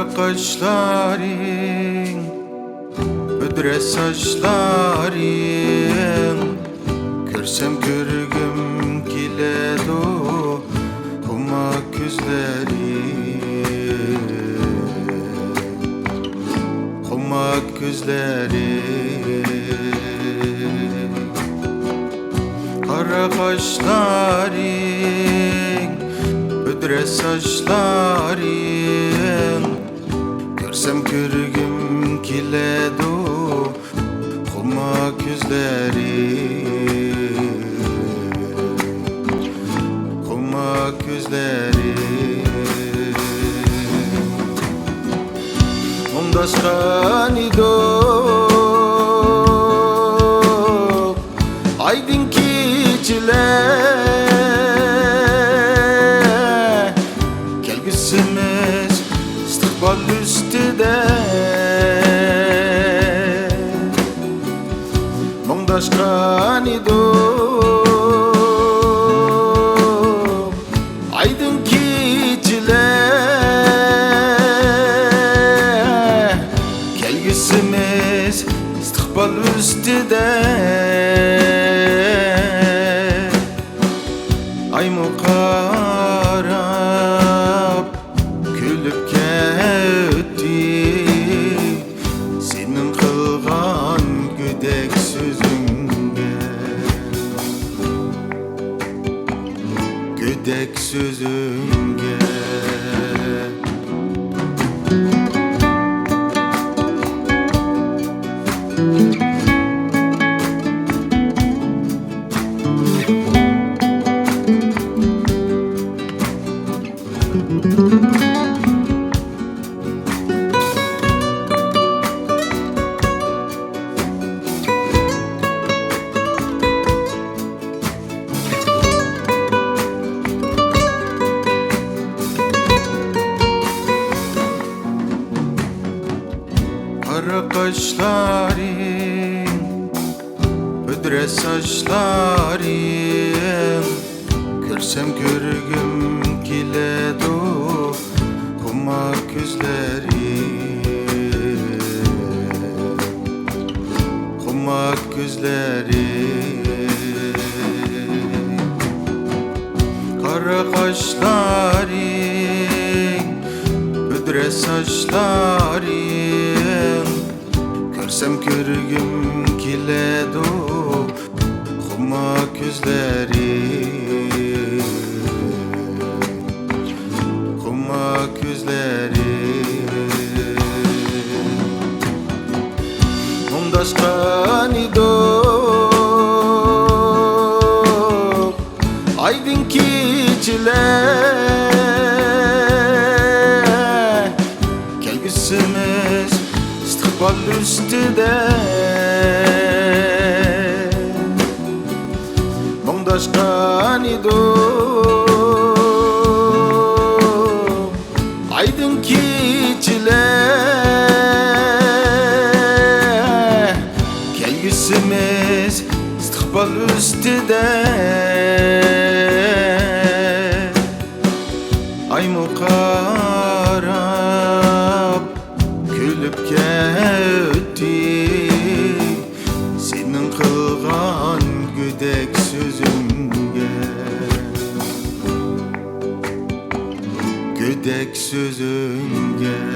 Kara kaşların, ödre saçların, görsem görgüm kiledi huma gözleri. Kara kaşların, ödre saçların, görsem görgüm kiledi huma gözleri. Mumdaşkan ido aydın kiçile kelgüsümüz istikbal üstüde. Mumdaşkan ido aydın kiçile kelgüsümüz istikbal üstüde. Ay mukarab külüp ketdi senin kılgan güdek sözünge, güdek sözünge. Kara kaşların, ödre saçların, görsem görgüm kiledi huma gözleri. Kara kaşların, ödre saçların, görsem görgüm kiledi huma gözleri. Mumdaşkan ido aydın kiçile kelgüsümüz istikbal üstüde. Mumdaşkan ido aydın kiçile kelgüsümüz istikbal üstüde. Ay mukarab külüp ketdi senin kılgan güdek sözünge, güdek sözünge.